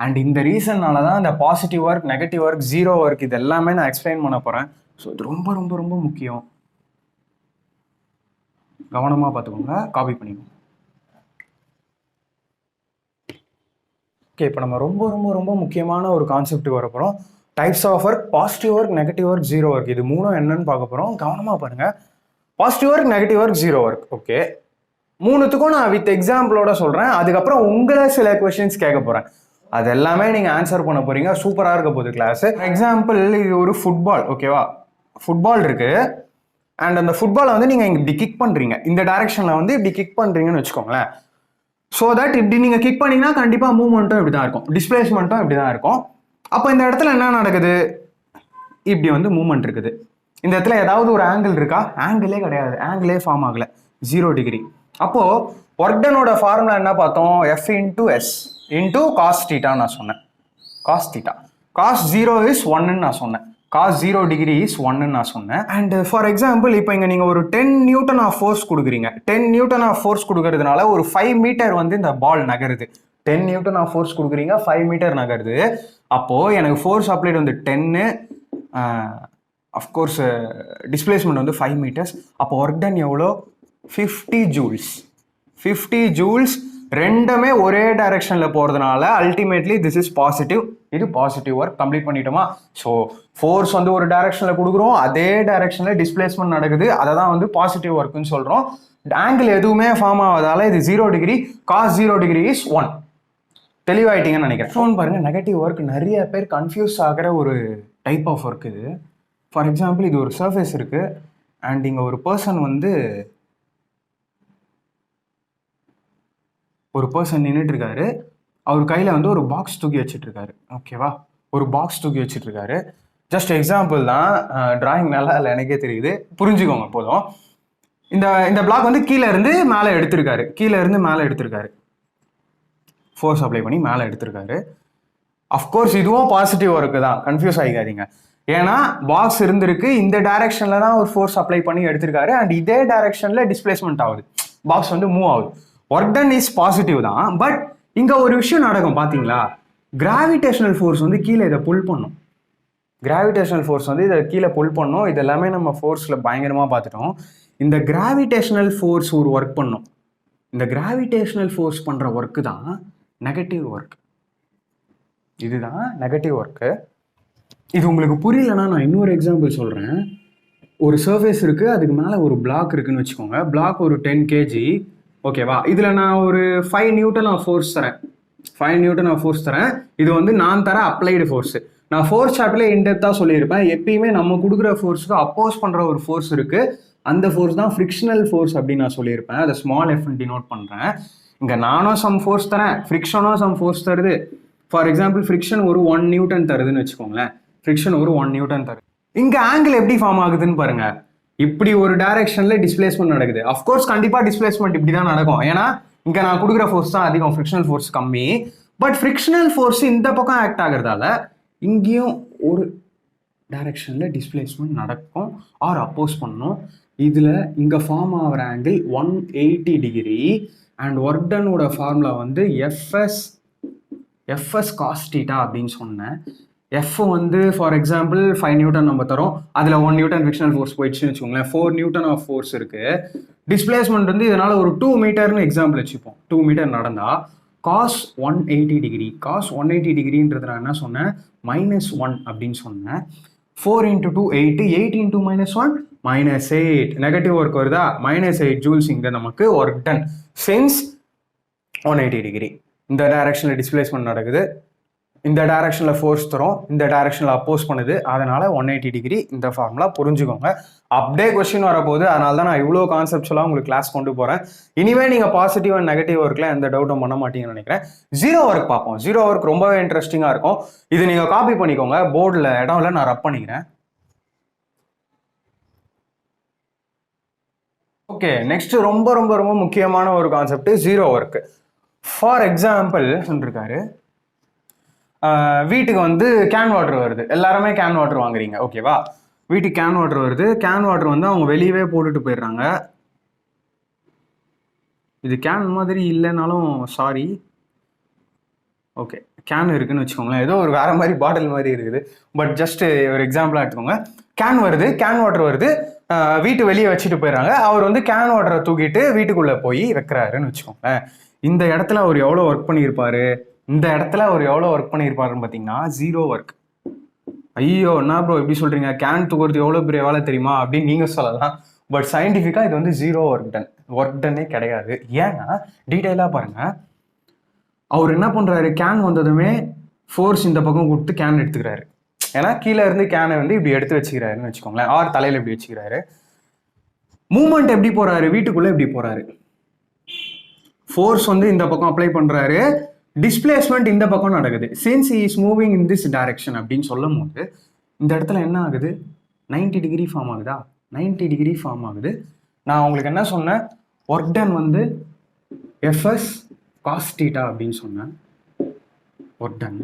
[SPEAKER 1] And இந்த ரீசன்னால தான் இந்த positive work, negative work, zero work இது எல்லாமே நான் எக்ஸ்பிளைன் பண்ண போகிறேன். ஸோ இது ரொம்ப ரொம்ப ரொம்ப முக்கியம், கவனமாக பார்த்துக்கோங்க, காப்பி பண்ணிக்கோங்க. ஓகே, இப்போ நம்ம ரொம்ப ரொம்ப ரொம்ப முக்கியமான ஒரு கான்செப்ட்டுக்கு வர போகிறோம். Types of work, positive work, negative work, zero work. இது மூணும் என்னன்னு பார்க்க போகிறோம். கவனமாக பாருங்கள். Positive work, negative work, zero work. Okay, மூணுத்துக்கும் நான் வித் எக்ஸாம்பிளோட சொல்கிறேன். அதுக்கப்புறம் உங்களை சில கொஸ்டின்ஸ் கேட்க போகிறேன், அது எல்லாமே நீங்கள் ஆன்சர் பண்ண போகிறீங்க. சூப்பராக இருக்க போகுது கிளாஸ். எக்ஸாம்பிள், இது ஒரு ஃபுட்பால். ஓகேவா, ஃபுட்பால் இருக்குது. அண்ட் அந்த ஃபுட்பாலை வந்து நீங்கள் இப்படி கிக் பண்ணுறீங்க, இந்த டைரக்ஷனில் வந்து இப்படி கிக் பண்ணுறீங்கன்னு வச்சுக்கோங்களேன். ஸோ தட் இப்படி நீங்கள் கிக் பண்ணிங்கன்னா கண்டிப்பாக மூவ்மெண்ட்டும் இப்படி தான் இருக்கும், டிஸ்பிளேஸ்மெண்ட்டும் இப்படி தான் இருக்கும். அப்போ இந்த இடத்துல என்ன நடக்குது? இப்படி வந்து மூவ்மெண்ட் இருக்குது. இந்த இடத்துல ஏதாவது ஒரு ஆங்கிள் இருக்கா? ஆங்கிளே கிடையாது, ஆங்கிளே ஃபார்ம் ஆகலை, 0 டிகிரி. அப்போது ஒர்க் டனோட ஃபார்முலா என்ன பார்த்தோம்? F into S into cos தீட்டான்னு நான் சொன்னேன். காஸ் தீட்டா, காஸ் 0 இஸ் 1ன்னு நான் சொன்னேன், காஸ் 0 டிகிரி இஸ் 1ன்னு நான் சொன்னேன். அண்ட் ஃபார் எக்ஸாம்பிள், இப்போ இங்கே நீங்கள் ஒரு 10 நியூட்டன் ஆஃப் ஃபோர்ஸ் கொடுக்குறீங்க. 10 நியூட்டன் ஆஃப் ஃபோர்ஸ் கொடுக்கறதுனால ஒரு 5 மீட்டர் வந்து இந்த பால் நகருது. 10 நியூட்டன் ஆஃப் ஃபோர்ஸ் கொடுக்குறீங்க, 5 மீட்டர் நகருது. அப்போது எனக்கு ஃபோர்ஸ் அப்ளைட் வந்து 10, அஃப்கோர்ஸ் டிஸ்பிளேஸ்மெண்ட் வந்து 5 மீட்டர்ஸ். அப்போ ஒர்க் டன் எவ்வளோ? 50 ஜூல்ஸ். 50 ஜூல்ஸ். ரெண்டுமே ஒரே டைரக்ஷனில் போகிறதுனால அல்டிமேட்லி திஸ் இஸ் பாசிட்டிவ். இது பாசிட்டிவ் ஒர்க். கம்ப்ளீட் பண்ணிட்டோமா? ஸோ ஃபோர்ஸ் வந்து ஒரு டைரக்ஷனில் கொடுக்குறோம், அதே டைரக்ஷனில் டிஸ்பிளேஸ்மெண்ட் நடக்குது, அதை தான் வந்து பாசிட்டிவ் ஒர்க்குன்னு சொல்கிறோம். ஆங்கிள் எதுவுமே ஃபார்ம் ஆகாதால இது 0 டிகிரி. Cos 0 degree is 1. தெளிவாயிட்டீங்கன்னு நினைக்கிறேன். ஃபோன் பாருங்கள், நெகட்டிவ் ஒர்க் நிறைய பேர் கன்ஃபியூஸ் ஆகிற ஒரு டைப் ஆஃப் ஒர்க் இது. ஃபார் எக்ஸாம்பிள், இது ஒரு சர்ஃபேஸ் இருக்குது அண்ட் இங்கே ஒரு பர்சன் நின்றுட்டு இருக்காரு. அவர் கையில் வந்து ஒரு பாக்ஸ் தூக்கி வச்சுட்ருக்காரு. ஓகேவா, ஒரு பாக்ஸ் தூக்கி வச்சுட்ருக்காரு. ஜஸ்ட் எக்ஸாம்பிள் தான், டிராயிங் நல்லா இல்லை எனக்கே தெரியுது, புரிஞ்சுக்கோங்க போதும். இந்த பிளாக் வந்து கீழே இருந்து மேலே எடுத்திருக்காரு, ஃபோர்ஸ் அப்ளை பண்ணி மேலே எடுத்திருக்காரு. அஃப்கோர்ஸ் இதுவும் பாசிட்டிவ் ஒர்க்கு தான், கன்ஃபியூஸ் ஆகிக்காதீங்க. ஏன்னா பாக்ஸ் இருந்திருக்கு, இந்த டைரக்ஷனில் தான் ஒரு ஃபோர்ஸ் அப்ளை பண்ணி எடுத்திருக்காரு அண்ட் இதே டைரக்ஷனில் டிஸ்பிளேஸ்மெண்ட் ஆகுது, பாக்ஸ் வந்து மூவ் ஆகுது. ஒர்க் டன் இஸ் பாசிட்டிவ் தான். பட் இங்கே ஒரு விஷயம் நடக்கும் பார்த்தீங்களா? கிராவிடேஷனல் ஃபோர்ஸ் வந்து கீழே இதை புல் பண்ணும். கிராவிடேஷனல் ஃபோர்ஸ் வந்து இதை கீழே புல் பண்ணும். இது எல்லாமே நம்ம ஃபோர்ஸில் பயங்கரமாக பார்த்துட்டோம். இந்த கிராவிடேஷனல் ஃபோர்ஸ் ஒரு ஒர்க் பண்ணும். இந்த கிராவிடேஷனல் ஃபோர்ஸ் பண்ணுற ஒர்க்கு தான் நெகட்டிவ் ஒர்க். இதுதான் நெகட்டிவ் ஒர்க்கு. இது உங்களுக்கு புரியலன்னா நான் இன்னொரு எக்ஸாம்பிள் சொல்கிறேன். ஒரு சர்ஃபேஸ் இருக்குது, அதுக்கு மேலே ஒரு பிளாக் இருக்குதுன்னு வச்சுக்கோங்க. பிளாக் ஒரு 10 kg. ஓகேவா, இதில் நான் ஒரு 5 நியூட்டன் ஆஃப் ஃபோர்ஸ் தரேன். 5 நியூட்டன் ஆஃப் ஃபோர்ஸ் தரேன். இது வந்து நான் தர அப்ளைடு ஃபோர்ஸு. நான் ஃபோர்ஸ் சாப்டர்ல இன்டெப்த்தாக சொல்லியிருப்பேன். எப்பயுமே நம்ம கொடுக்குற ஃபோர்ஸுக்கு அப்போஸ் பண்ணுற ஒரு ஃபோர்ஸ் இருக்குது, அந்த ஃபோர்ஸ் தான் ஃப்ரிக்ஷனல் ஃபோர்ஸ் அப்படின்னு நான் சொல்லியிருப்பேன். அதை ஸ்மால் எஃப்னு டினோட் பண்ணுறேன். இங்கே நானும் சம் ஃபோர்ஸ் தரேன், ஃப்ரிக்ஷனும் சம் ஃபோர்ஸ் தருது. ஃபார் எக்ஸாம்பிள், ஃப்ரிக்ஷன் ஒரு 1 நியூட்டன் தருதுன்னு வச்சுக்கோங்களேன். ஃப்ரிக்ஷன் ஒரு 1 நியூட்டன் தருது. இங்கே ஆங்கிள் எப்படி ஃபார்ம் ஆகுதுன்னு பாருங்க. இப்படி ஒரு டைரக்ஷனில் டிஸ்பிளேஸ்மெண்ட் நடக்குது. அஃப்கோர்ஸ் கண்டிப்பாக டிஸ்பிளேஸ்மெண்ட் இப்படி தான் நடக்கும், ஏன்னா இங்கே நான் கொடுக்குற ஃபோர்ஸ் தான் அதிகம், ஃப்ரிக்ஷனல் ஃபோர்ஸ் கம்மி. பட் ஃப்ரிக்ஷனல் ஃபோர்ஸ் இந்த பக்கம் ஆக்ட் ஆகிறதால இங்கேயும் ஒரு டைரக்ஷனில் டிஸ்பிளேஸ்மெண்ட் நடக்கும் ஆர் அப்போஸ் பண்ணணும். இதில் இங்கே ஃபார்ம் ஆகிற ஆங்கிள் 180 டிகிரி அண்ட் ஒர்க் டனோட ஃபார்முலா வந்து எஃப்எஸ் காஸ்டீட்டா அப்படின்னு சொன்னேன். எஃப் வந்து ஃபார் எக்ஸாம்பிள் 5 நியூட்டன் நம்ம தரோம், அதில் 1 நியூட்டன் ஃபிக்ஷனல் ஃபோர்ஸ் போயிடுச்சுன்னு வச்சுக்கோங்களேன், 4 நியூட்டன் ஆஃப் ஃபோர்ஸ் இருக்குது. டிஸ்பிளேஸ்மெண்ட் வந்து இதனால் ஒரு 2 மீட்டர்னு எக்ஸாம்பிள் வச்சுப்போம். 2 மீட்டர் நடந்தால் காஸ் 180 டிகிரி, காஸ் 180 டிகிரின்றது நான் என்ன சொன்னேன், -1 அப்படின்னு சொன்னேன். 4 × 2 8, 8 × -1 -8, நெகட்டிவ் ஒர்க் வருதா, -8 ஜூல்ஸ் இங்கே நமக்கு ஒர்க் டன் சின்ஸ் 180 டிகிரி. இந்த டைரக்ஷனில் டிஸ்பிளேஸ்மெண்ட் நடக்குது, இந்த டைரக்ஷனில் ஃபோர்ஸ் தரும், இந்த டைரக்ஷனில் அப்போஸ் பண்ணுது, அதனால் 180 டிகிரி. இந்த ஃபார்முலா புரிஞ்சுக்கோங்க. அப்படியே கொஸ்டின் வரப்போகுது, அதனால தான் நான் இவ்வளோ கான்செப்ட்ஸ்லாம் உங்களுக்கு கிளாஸ் கொண்டு போகிறேன். இனிமேல் நீங்கள் பாசிட்டிவ் அண்ட் நெகட்டிவ் ஒர்க்கில் எந்த டவுட்டும் பண்ண மாட்டீங்கன்னு நினைக்கிறேன். ஜீரோ ஒர்க் பார்ப்போம். ஜீரோ ஒர்க் ரொம்பவே இன்ட்ரெஸ்டிங்காக இருக்கும். இது நீங்கள் காப்பி பண்ணிக்கோங்க, போர்டில் இடம் இல்லை, நான் ரப் பண்ணிக்கிறேன். ஓகே, நெக்ஸ்ட் ரொம்ப ரொம்ப ரொம்ப முக்கியமான ஒரு concept zero work. For example சொல்லிருக்காரு, வீட்டுக்கு வந்து கேன் வாட்டர் வருது, எல்லாருமே கேன் வாட்டர் வாங்குறீங்க, ஓகேவா? வீட்டுக்கு கேன் வாட்டர் வருது, கேன் வாட்டர் வந்து அவங்க வெளியவே போட்டுட்டு போயிடுறாங்க. இது கேன் மாதிரி இல்லைனாலும் சாரி, ஓகே கேன் இருக்குன்னு வச்சுக்கோங்களேன், ஏதோ ஒரு வேற மாதிரி பாட்டில் மாதிரி இருக்குது, பட் ஜஸ்ட் ஒரு எக்ஸாம்பிளாக எடுத்துக்கோங்க. கேன் வருது, கேன் வாட்டர் வருது, வீட்டு வெளியே வச்சுட்டு போயிடுறாங்க. அவர் வந்து கேன் வாட்டரை தூக்கிட்டு வீட்டுக்குள்ளே போய் வைக்கிறாருன்னு வச்சுக்கோங்களேன். இந்த இடத்துல அவர் எவ்வளோ ஒர்க் பண்ணியிருப்பாரு, இந்த இடத்துல அவர் எவ்வளோ ஒர்க் பண்ணியிருப்பாருன்னு பார்த்தீங்கன்னா ஜீரோ ஒர்க். ஐயோ என்ன ப்ரோ எப்படி சொல்கிறீங்க, கேன் தூக்குறது எவ்வளோ பெரிய வேலை தெரியுமா அப்படின்னு நீங்கள் சொல்லலாம். பட் சயின்டிஃபிக்காக இது வந்து ஜீரோ ஒர்க் டன்னே கிடையாது. ஏன்னா டீட்டெயிலாக பாருங்கள், அவர் என்ன பண்ணுறாரு, கேன் வந்ததுமே ஃபோர்ஸ் இந்த பக்கம் கொடுத்து கேன் எடுத்துக்கிறாரு. ஏன்னா கீழே இருந்து கேனை வந்து இப்படி எடுத்து வச்சுக்கிறாருன்னு வச்சுக்கோங்களேன், ஆர் தலையில் இப்படி வச்சுக்கிறாரு. மூமெண்ட் எப்படி போகிறாரு, வீட்டுக்குள்ளே எப்படி போகிறாரு, ஃபோர்ஸ் வந்து இந்த பக்கம் அப்ளை பண்ணுறாரு, டிஸ்பிளேஸ்மெண்ட் இந்த பக்கம் நடக்குது. Since he is moving in this direction அப்படின்னு சொல்லும் போது இந்த இடத்துல என்ன ஆகுது, 90 டிகிரி ஃபார்ம் ஆகுதா, 90 டிகிரி ஃபார்ம் ஆகுது. நான் உங்களுக்கு என்ன சொன்னேன், ஒர்க் டன் வந்து எஃப்எஸ் காஸ்டீட்டா அப்படின்னு சொன்னேன். ஒர்க் டன்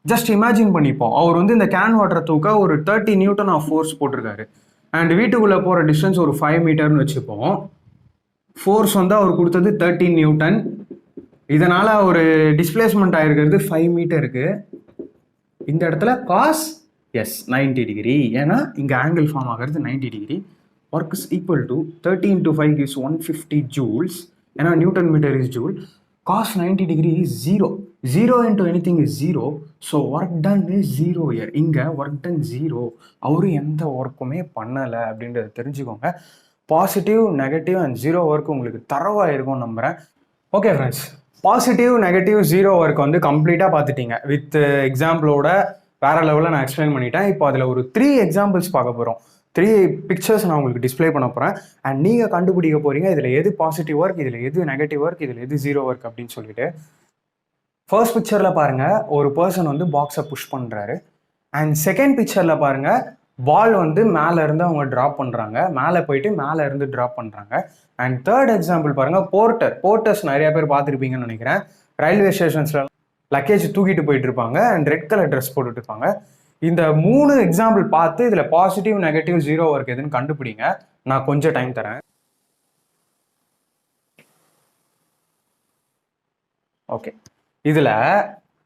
[SPEAKER 1] ஜஸ்ட் இமேஜின் பண்ணிப்போம், அவர் வந்து இந்த கேன் வாட்டரை தூக்க ஒரு 30 நியூட்டன் ஆஃப் ஃபோர்ஸ் போட்டிருக்காரு அண்ட் வீட்டுக்குள்ளே போகிற டிஸ்டன்ஸ் ஒரு 5 மீட்டர்னு வச்சுப்போம். ஃபோர்ஸ் வந்து அவர் கொடுத்தது 13 நியூட்டன், இதனால் ஒரு டிஸ்பிளேஸ்மெண்ட் ஆகிருக்கிறது 5 மீட்டருக்கு. இந்த இடத்துல காஸ் 90 டிகிரி, ஏன்னா இங்கே ஆங்கிள் ஃபார்ம் ஆகிறது 90 degree. Work is equal to 30 × 5 gives 150 joules, ஏன்னா newton metre is joule. Cos 90 degree is 0. 0 into anything is 0. So work done is 0 year. இங்கே ஒர்க் டன் 0, அவரும் எந்த ஒர்க்குமே பண்ணலை அப்படின்றத தெரிஞ்சுக்கோங்க. Positive, negative and zero work உங்களுக்கு தரவாக இருக்கும்னு நம்புகிறேன். Okay friends, positive, negative, zero work வந்து கம்ப்ளீட்டாக பார்த்துட்டீங்க. வித் எக்ஸாம்பிளோட வேறு லெவலில் நான் எக்ஸ்பிளைன் பண்ணிட்டேன். இப்போ அதில் ஒரு 3 எக்ஸாம்பிள்ஸ் பார்க்க போகிறோம். 3 பிக்சர்ஸ் நான் உங்களுக்கு டிஸ்பிளே பண்ண போகிறேன் அண்ட் நீங்கள் கண்டுபிடிக்க போகிறீங்க இதில் எது பாசிட்டிவ் ஒர்க், இதில் எது நெகட்டிவ் ஒர்க், இதில் எது ஜீரோ ஒர்க் அப்படின்னு சொல்லிட்டு. ஃபர்ஸ்ட் பிக்சரில் பாருங்கள், ஒரு பர்சன் வந்து பாக்ஸை புஷ் பண்ணுறாரு அண்ட் செகண்ட் பிக்சரில் பாருங்கள், பால் வந்து மேலே இருந்து அவங்க ட்ராப் பண்ணுறாங்க, மேலே போயிட்டு மேலே இருந்து ட்ராப் பண்ணுறாங்க. அண்ட் தேர்ட் எக்ஸாம்பிள் பாருங்கள், போர்ட்டர்ஸ் நிறைய பேர் பார்த்துருப்பீங்கன்னு நினைக்கிறேன். ரயில்வே ஸ்டேஷன்ஸில் லக்கேஜ் தூக்கிட்டு போயிட்டு இருப்பாங்க அண்ட் ரெட் கலர் ட்ரெஸ் போட்டுட்டு இருப்பாங்க. இந்த 3 எக்ஸாம்பிள் பார்த்து இதில் பாசிட்டிவ், நெகட்டிவ், ஜீரோ ஒர்க் எதுன்னு கண்டுபிடிங்க. நான் கொஞ்சம் டைம் தரேன். ஓகே, இதில்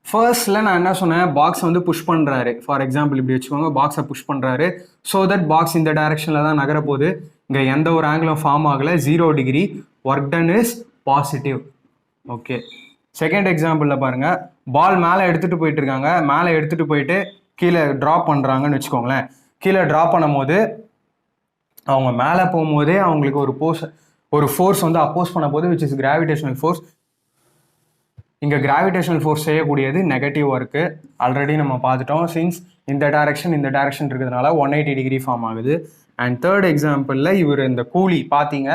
[SPEAKER 1] ஃபர்ஸ்ட்ல நான் என்ன சொன்னேன், பாக்ஸ் வந்து புஷ் பண்ணுறாரு. ஃபார் எக்ஸாம்பிள் இப்படி வச்சுக்கோங்க, பாக்ஸை புஷ் பண்ணுறாரு. ஸோ தட் பாக்ஸ் இந்த டைரக்ஷனில் தான் நகர போகுது. இங்கே எந்த ஒரு ஆங்கிளும் ஃபார்ம் ஆகலை, 0 degree. Work done is positive. Okay, second எக்ஸாம்பிளில் பாருங்கள், பால் மேலே எடுத்துகிட்டு போயிட்டு இருக்காங்க, மேலே எடுத்துகிட்டு போயிட்டு கீழே ட்ராப் பண்ணுறாங்கன்னு வச்சுக்கோங்களேன். கீழே ட்ராப் பண்ணும் போது அவங்க மேலே போகும்போதே அவங்களுக்கு ஒரு ஃபோர்ஸ் வந்து அப்போஸ் பண்ண போது, விச் இஸ் கிராவிடேஷனல் ஃபோர்ஸ். இங்கே கிராவிடேஷனல் ஃபோர்ஸ் செய்யக்கூடியது நெகட்டிவ் ஒர்க்கு, ஆல்ரெடி நம்ம பார்த்துட்டோம். சின்ஸ் இந்த டைரக்ஷன் இருக்கிறதுனால 180 டிகிரி ஃபார்ம் ஆகுது. அண்ட் தேர்ட் எக்ஸாம்பிளில் இவர் இந்த கூலி பார்த்தீங்க,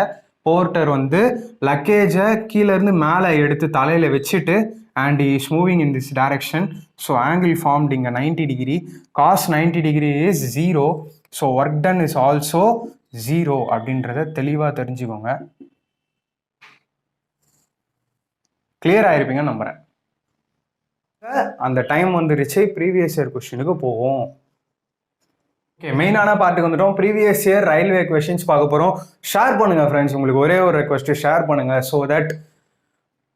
[SPEAKER 1] போர்ட்டர் வந்து லக்கேஜை கீழேருந்து மேலே எடுத்து தலையில் வச்சுட்டு and is moving in this direction. So angle formed இங்கே 90 degree. Cos 90 degree is 0. So work done is also 0 அப்படின்றத தெளிவாக தெரிஞ்சுக்கோங்க. கிளியர் ஆயிருப்பீங்கன்னு நம்புறேன். அந்த டைம் வந்துருச்சு, ப்ரீவியஸ் இயர் கொஸ்டினுக்கு போவோம். ஓகே, மெயினான பார்ட்டுக்கு வந்துட்டோம். ப்ரீவியஸ் இயர் ரயில்வே கொஸ்டின்ஸ் பார்க்க போகிறோம். ஷேர் பண்ணுங்கள் ஃப்ரெண்ட்ஸ், உங்களுக்கு ஒரே ஒரு ரெக்வஸ்ட்டு, ஷேர் பண்ணுங்கள். ஸோ தட்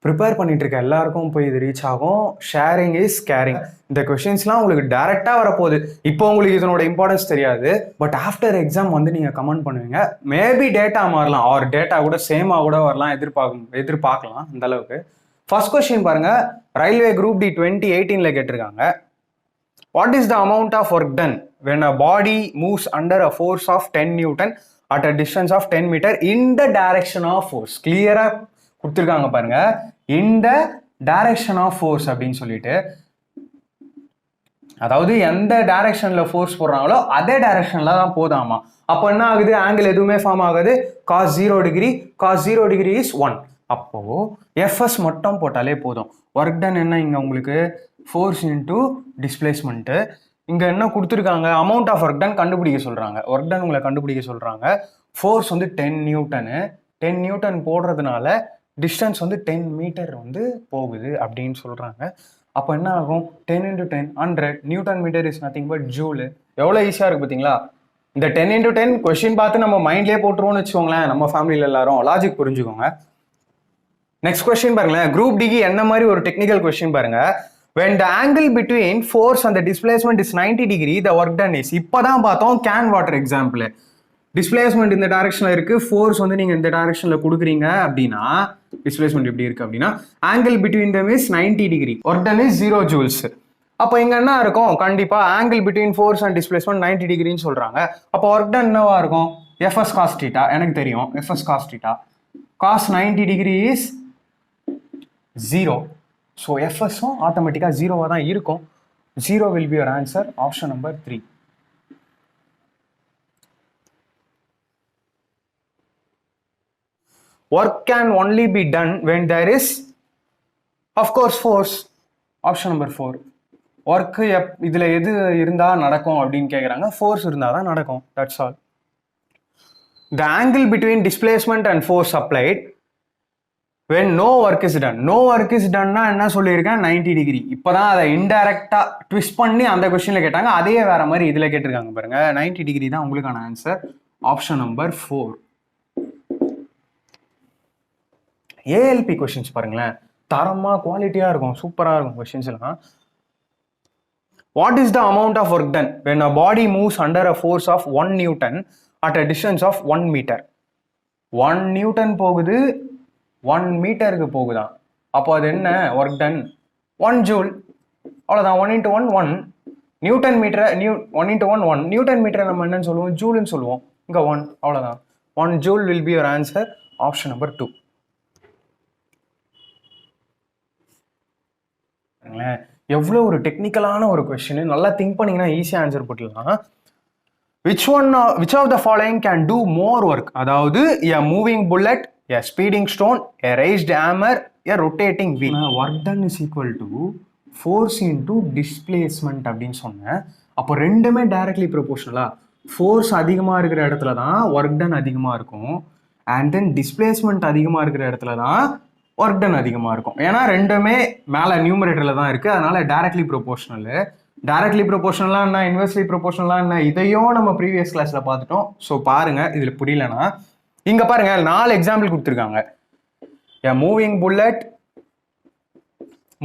[SPEAKER 1] ப்ரிப்பேர் பண்ணிட்டு இருக்க எல்லாருக்கும் போய் இது ரீச் ஆகும். Sharing is caring. இந்த கொஷின்ஸ்லாம் உங்களுக்கு டேரெக்டாக வரப்போகுது. இப்போ உங்களுக்கு இதனோட இம்பார்ட்டன்ஸ் தெரியாது, பட் ஆஃப்டர் எக்ஸாம் வந்து நீங்கள் கமெண்ட் பண்ணுவீங்க. மேபி டேட்டா மாறலாம், ஆர் டேட்டா கூட சேமாக கூட வரலாம், எதிர்பார்க்கலாம் இந்த அளவுக்கு. ஃபர்ஸ்ட் கொஸ்டின் பாருங்க, ரயில்வே குரூப் டி 2018 கேட்டிருக்காங்க. What is the amount of work done when a body moves under a force of 10 Newton at a distance of 10 meter in the direction of force? கிளியரா கொடுத்துருக்காங்க பாருங்க, in the direction of force அப்படின்னு சொல்லிட்டு, அதாவது எந்த டைரக்ஷன்ல force போடுறாங்களோ அதே டைரக்ஷன்ல தான் போதாமா. அப்போ என்ன ஆகுது, ஆங்கிள் எதுவுமே ஃபார்ம் ஆகுது. cos 0 degree, cos 0 degree is 1. அப்போ எஃப்எஸ் மட்டும் போட்டாலே போதும். ஒர்க் டன் என்ன இங்க உங்களுக்கு, ஃபோர்ஸ் இன்டூ டிஸ்பிளேஸ்மெண்ட்டு. இங்க என்ன கொடுத்துருக்காங்க, அமௌண்ட் ஆஃப் ஒர்க் டன் கண்டுபிடிக்க சொல்றாங்க. ஒர்க் டன் உங்களை கண்டுபிடிக்க சொல்றாங்க. ஃபோர்ஸ் வந்து 10 நியூட்டனு. 10 நியூட்டன் போடுறதுனால டிஸ்டன்ஸ் வந்து 10 மீட்டர் வந்து போகுது அப்படின்னு சொல்றாங்க. அப்போ என்ன ஆகும், 10 × 10 100 newton metre is nothing but joule. எவ்வளோ ஈஸியாக இருக்கு பார்த்தீங்களா. இந்த 10 × 10 கொஸ்டின் பார்த்து நம்ம மைண்ட்லேயே போட்டுருவோம்னு வச்சுக்கோங்களேன். நம்ம ஃபேமிலியில் எல்லாரும் லாஜிக் புரிஞ்சுக்கோங்க. நெக்ஸ்ட் கொஸ்டின் பாருங்களேன், குரூப் டிக்கு என்ன மாதிரி ஒரு டெக்னிக்கல் கொஸ்டின் பாருங்க. when the angle between force and the displacement is 90 degree the work done is. இப்போதான் பார்த்தோம் கேன் வாட்டர் எக்ஸாம்பிள். டிஸ்பிளேஸ்மெண்ட் இந்த டைரக்ஷன்ல இருக்கு, ஃபோர்ஸ் வந்து நீங்க இந்த டைரக்ஷன்ல கொடுக்குறீங்க அப்படின்னா, டிஸ்பிளேஸ்மெண்ட் எப்படி இருக்கு அப்படின்னா, angle between them is 90 degree, work done is 0 joules. அப்போ இங்க என்ன இருக்கும், கண்டிப்பா angle between force and displacement 90 டிகிரின்னு சொல்றாங்க. அப்போ ஒர்க் டன் என்னவா இருக்கும், எஃப்எஸ் காஸ் தீட்டா. எனக்கு தெரியும் FS cos theta. Cos 90 degree is 0. So எஃப்எஸும் ஆட்டோமேட்டிக்காக 0வாக தான் இருக்கும். 0 will be your answer, option number 3. Work can only be done when there is, of course, force. Option number 4. Work இதில் எது இருந்தால் நடக்கும் அப்படின்னு கேட்குறாங்க, ஃபோர்ஸ் இருந்தால் தான் நடக்கும். That's all. The angle between displacement and force applied when no work is done. No work is done னா என்ன சொல்லியிருக்கேன், 90 டிகிரி. இப்போதான் அதை இன்டைரக்டா ட்விஸ்ட் பண்ணி அந்த கொஸ்டின்ல கேட்டாங்க, அதே வேற மாதிரி இதுல கேட்டிருக்காங்க பாருங்க. 90 டிகிரி தான் உங்களுக்கான answer, option number 4. ALP questions பாருங்களேன், தரமா குவாலிட்டியா இருக்கும், சூப்பரா இருக்கும் கொஸ்டின்ஸ் எல்லாம். What is the amount of work done when a body moves under a force of 1 Newton at a distance of 1 meter? 1 Newton போகுது, 1 மீட்டருக்கு போகுதான். அப்போ அது என்ன ஒர்க் டன், 1 ஜூல். அவ்வளோதான். 1 × 1 1 நியூட்டன் மீட்டரை 1 × 1 1 நியூட்டன் மீட்டரை நம்ம என்னன்னு சொல்லுவோம், ஜூல்னு சொல்லுவோம். இங்கே 1, அவ்வளோதான். 1 joule will be your answer, option number 2. எவ்வளோ ஒரு டெக்னிக்கலான ஒரு கொஸ்டின், நல்லா திங்க் பண்ணீங்கன்னா ஈஸியாக ஆன்சர் போட்டுடலாம். which of the following can do more work? அதாவது a moving bullet, a speeding stone, a raised hammer, a rotating wheel. work done is equal to force into displacement அப்படின்னு சொன்னேன். அப்போ ரெண்டுமே directly ப்ரொபோர்ஷனலா. Force அதிகமாக இருக்கிற இடத்துல தான் ஒர்க் டன் அதிகமாக இருக்கும், அண்ட் தென் டிஸ்பிளேஸ்மெண்ட் அதிகமாக இருக்கிற இடத்துல தான் ஒர்க் டன் அதிகமாக இருக்கும். ஏன்னா ரெண்டுமே மேலே நியூமரேட்டரில் தான் இருக்குது, அதனால டைரக்ட்லி ப்ரொபோர்ஷனல். டைரக்ட்லி ப்ரொபோர்ஷனலாக என்ன, இன்வெர்ஸ்லி ப்ரொபோர்ஷனலாக என்ன, இதையும் நம்ம ப்ரீவியஸ் கிளாஸில் பார்த்துட்டோம். ஸோ பாருங்க, இதில் புரியலன்னா இங்கே பாருங்க, 4 எக்ஸாம்பிள் கொடுத்துருக்காங்க. மூவிங் புல்லட்,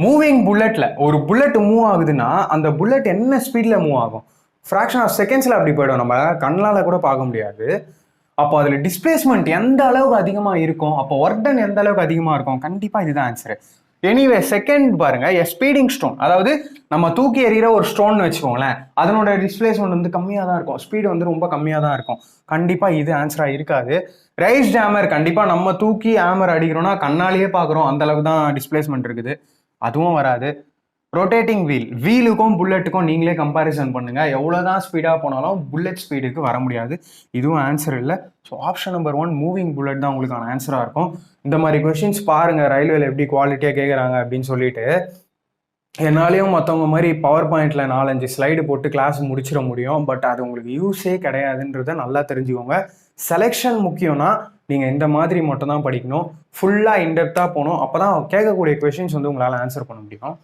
[SPEAKER 1] மூவிங் புல்லட்ல ஒரு புல்லட் மூவ் ஆகுதுன்னா அந்த புல்லட் என்ன ஸ்பீடில் மூவ் ஆகும், ஃப்ராக்ஷன் ஆஃப் செகண்ட்ஸில் அப்படி போயிடும், நம்ம கண்ணால் கூட பார்க்க முடியாது. அப்போ அதில் டிஸ்பிளேஸ்மெண்ட் எந்த அளவுக்கு அதிகமாக இருக்கும், அப்போ ஒர்க் டன் எந்த அளவுக்கு அதிகமாக இருக்கும், கண்டிப்பாக இதுதான் ஆன்சரு. எனிவே செகண்ட் பாருங்க, ஸ்பீடிங் ஸ்டோன், அதாவது நம்ம தூக்கி எறிகிற ஒரு ஸ்டோன் வச்சுக்கோங்களேன், அதனோட டிஸ்பிளேஸ்மெண்ட் வந்து கம்மியாக தான் இருக்கும், ஸ்பீடு வந்து ரொம்ப கம்மியாக தான் இருக்கும். கண்டிப்பாக இது ஆன்சராக இருக்காது. ரைஸ்ட் ஹேமர், கண்டிப்பாக நம்ம தூக்கி ஹேமர் அடிக்கிறோம்னா கண்ணாலேயே பார்க்குறோம், அந்த அளவுக்கு தான் டிஸ்பிளேஸ்மெண்ட் இருக்குது, அதுவும் வராது. ரொட்டேட்டிங் வீல், வீலுக்கும் புல்லட்டுக்கும் நீங்களே கம்பேரிசன் பண்ணுங்க, எவ்வளோதான் ஸ்பீடாக போனாலும் புல்லட் ஸ்பீடுக்கு வர முடியாது, இதுவும் ஆன்சர் இல்லை. So option number 1 moving bullet தான் உங்களுக்கான ஆன்சராக இருக்கும். இந்த மாதிரி கொஸ்டின்ஸ் பாருங்க, ரயில்வேல எப்படி குவாலிட்டியாக கேட்குறாங்க அப்படின்னு சொல்லிட்டு. என்னாலையும் மற்றவங்க மாதிரி பவர் பாயிண்ட்ல 4-5 ஸ்லைடு போட்டு கிளாஸ் முடிச்சிட முடியும், பட் அது உங்களுக்கு யூஸே கிடையாதுன்றத நல்லா தெரிஞ்சுக்கோங்க. செலெக்ஷன் முக்கியம்னா நீங்கள் இந்த மாதிரி மட்டும் தான் படிக்கணும், ஃபுல்லாக இன்டெப்த்தாக போகணும், அப்போ தான் கேட்கக்கூடிய கொஸ்டின்ஸ் வந்து உங்களால் ஆன்சர் பண்ண முடியும்.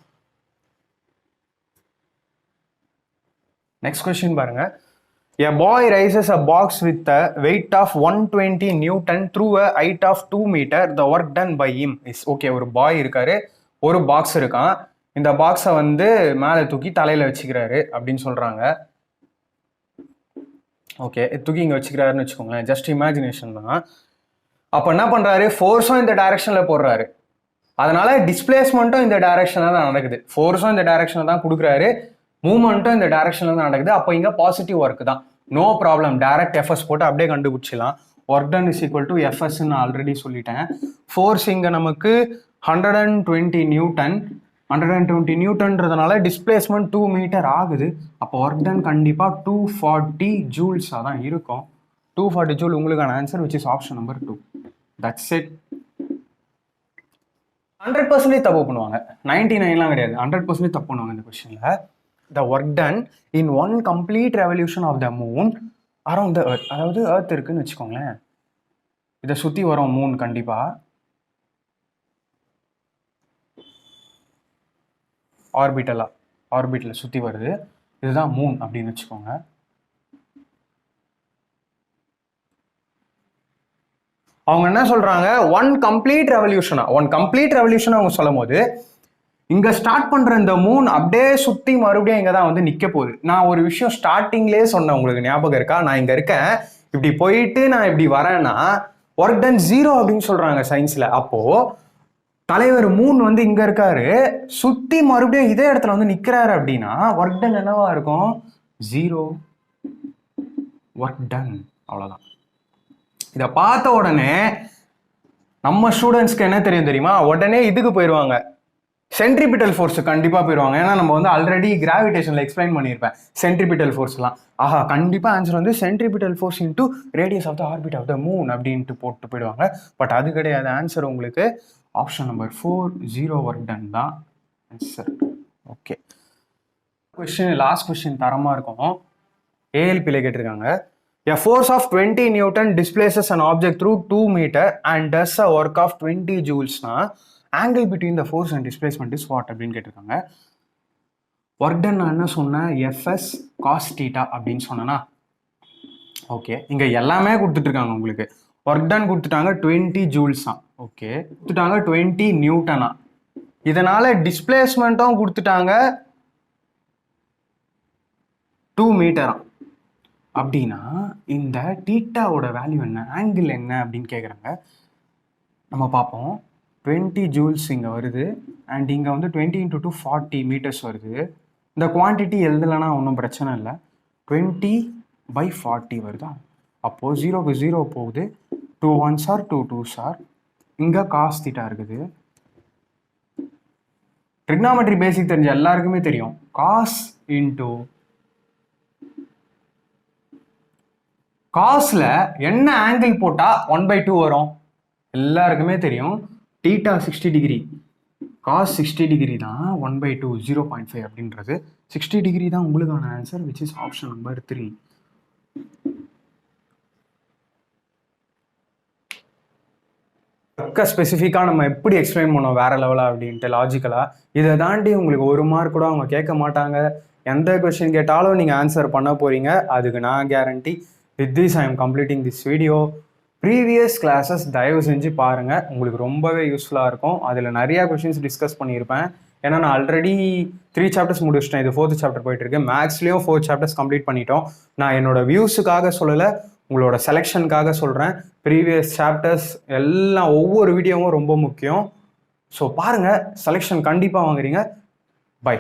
[SPEAKER 1] நெக்ஸ்ட் கொஸ்டின் பாருங்க, A boy raises a box with a weight of 120 Newton through a height of 2 meter. The work done by him is okay. ஒரு பாய் இருக்காரு, ஒரு பாக்ஸ் இருக்கான், இந்த பாக்ஸை வந்து மேலே தூக்கி தலையில வச்சுக்கிறாரு அப்படின்னு சொல்றாங்க. ஓகே, தூக்கி இங்கே வச்சுக்கிறாருன்னு வச்சுக்கோங்களேன், ஜஸ்ட் இமேஜினேஷன் தான். அப்போ என்ன பண்றாரு, ஃபோர்ஸும் இந்த டைரக்ஷன்ல போடுறாரு, அதனால டிஸ்பிளேஸ்மெண்ட்டும் இந்த டைரக்ஷன்ல தான் நடக்குது. ஃபோர்ஸும் இந்த டைரக்ஷன்ல தான் கொடுக்குறாரு, மூவ்மெண்ட்டும் இந்த டைரக்ஷன்ல தான் நடக்குது. அப்போ இங்க பாசிட்டிவ் ஒர்க் தான், நோ ப்ராப்ளம். டைரக்ட் எஃப்எஸ் போட்டு அப்படியே கண்டுபிடிச்சிடலாம். Work done is equal to FS நான் ஆல்ரெடி சொல்லிட்டேன். ஃபோர்ஸ் இங்க நமக்கு 120 நியூட்டன், 120 நியூட்டன்றதுனால டிஸ்பிளேஸ்மெண்ட் 2 மீட்டர் ஆகுது. அப்போ ஒர்க் டன் கண்டிப்பா 240 ஜூல்ஸாக தான் இருக்கும். 240 ஜூல் உங்களுக்கான answer, which is option number 2. That's it. 100% தப்பு பண்ணுவாங்க, 99லாம் கிடையாது, 100% தப்பு பண்ணுவாங்க இந்த கொஸ்டின்ல. The work done in one complete revolution of the moon around the earth. அதாவது earth இருக்குன்னு வச்சுக்கோங்களேன், இதை சுற்றி வரும் மூன், கண்டிப்பா ஆர்பிட்டல சுற்றி வருது, இதுதான் மூன் அப்படின்னு வச்சுக்கோங்க. அவங்க என்ன சொல்றாங்க, ஒன் கம்ப்ளீட் ரெவல்யூஷன் அவங்க சொல்லும் போது இங்க ஸ்டார்ட் பண்ற இந்த மூன் அப்படியே சுத்தி மறுபடியும் இங்க தான் வந்து நிக்க போகுது. நான் ஒரு விஷயம் ஸ்டார்டிங்லேயே சொன்னேன், உங்களுக்கு ஞாபகம் இருக்கா? நான் இங்க இருக்கேன், இப்படி போயிட்டு நான் இப்படி வரேன்னா ஒர்க் டன் 0 அப்படின்னு சொல்றாங்க சயின்ஸ்ல. அப்போ தலைவர் மூன் வந்து இங்க இருக்காரு, சுத்தி மறுபடியும் இதே இடத்துல வந்து நிக்கிறாரு அப்படின்னா ஒர்க் டன் என்னவா இருக்கும்? 0 ஒர்க் டன். அவ்வளவுதான். இதை பார்த்த உடனே நம்ம ஸ்டூடெண்ட்ஸ்க்கு என்ன தெரியும் தெரியுமா? உடனே இதுக்கு போயிடுவாங்க, சென்ட்ரிபிட்டல் ஃபோர்ஸ் கண்டிப்பா போயிடுவாங்க. ஏன்னா நம்ம வந்து ஆல்ரெடி கிராவிடேஷன்ல எக்ஸ்பிளைன் பண்ணியிருப்பேன் சென்ட்ரிபிட்டல் ஃபோர்ஸ்லாம். ஆஹா, கண்டிப்பா ஆன்சர் வந்து centripetal force into radius of the orbit of the moon அப்படின்ட்டு போட்டு போயிடுவாங்க. பட் அது கிடையாது, ஆன்சர் உங்களுக்கு ஆப்ஷன் நம்பர் 4, 0 ஒர்க் டன் தான் answer. Okay, question last question தரமா இருக்கும். ஏஎல்பியில் கேட்டிருக்காங்க, a force of 20 Newton displaces an object through 2 meter and does a work of 20 joules na angle between the force and displacement is what அப்படின்னு கேட்டிருக்காங்க. Work done நான் என்ன சொன்னேன், FS cos theta அப்படின்னு சொன்னேன்னா. ஓகே, இங்க எல்லாமே கொடுத்துட்டு இருக்காங்க உங்களுக்கு. ஒர்க் டன் கொடுத்துட்டாங்க 20 ஜூல்ஸா, ஓகே, கொடுத்துட்டாங்க 20 நியூட்டனா, இதனால டிஸ்பிளேஸ்மெண்ட்டும் கொடுத்துட்டாங்க 2 மீட்டரா. அப்படின்னா இந்த தீட்டாவோட வேல்யூ என்ன, ஆங்கிள் என்ன அப்படின்னு கேட்குறாங்க. நம்ம பார்ப்போம். 20 ஜூல்ஸ் இங்கே வருது, அண்ட் இங்கே வந்து 20 × 2 40 மீட்டர்ஸ் வருது. இந்த குவான்டிட்டி எழுதலைன்னா ஒன்றும் பிரச்சனை இல்லை. 20/40 வருதா? அப்போது 0க்கு 0 போகுது, 2 1s are 2 2s are. இங்கே காஸ் தீட்டா இருக்குது. ட்ரிக்னாமெட்ரி பேசிக் தெரிஞ்ச எல்லாருக்குமே தெரியும், காஸ் இன்டூ காஸ்ல என்ன ஆங்கிள் போட்டா 1/2 வரும், எல்லாருக்குமே தெரியும். தீட்டா 60 டிகிரி, காஸ் 60 டிகிரி தான் 1/2, 0.5 அப்படின்றது. 60 டிகிரி தான் உங்களுக்கான answer, which is option number 3. ஸ்பெசிஃபிக்காக நம்ம எப்படி எக்ஸ்பிளைன் பண்ணோம் வேற லெவலா அப்படின்ட்டு லாஜிக்கலா. இதை தாண்டி உங்களுக்கு 1 மார்க் கூட அவங்க கேட்க மாட்டாங்க. எந்த கொஸ்டின் கேட்டாலும் நீங்கள் ஆன்சர் பண்ண போறீங்க, அதுக்கு நான் guarantee. With this I am completing this video. Previous classes தயவு செஞ்சு பாருங்கள், உங்களுக்கு ரொம்பவே யூஸ்ஃபுல்லாக இருக்கும். அதில் நிறையா கொஷின்ஸ் டிஸ்கஸ் பண்ணியிருப்பேன். ஏன்னா நான் ஆல்ரெடி 3 சாப்டர்ஸ் முடிச்சிட்டேன், இது 4th சாப்டர் போயிட்டு இருக்கு. மேக்ஸ்லேயும் 4 சாப்டர்ஸ் கம்ப்ளீட் பண்ணிட்டோம். நான் என்னோட வியூஸுக்காக சொல்லலை, உங்களோட செலெக்ஷனுக்காக சொல்கிறேன். ப்ரீவியஸ் சாப்டர்ஸ் எல்லாம் ஒவ்வொரு வீடியோவும் ரொம்ப முக்கியம். ஸோ பாருங்கள், செலெக்ஷன் கண்டிப்பாக வாங்குறீங்க. பை.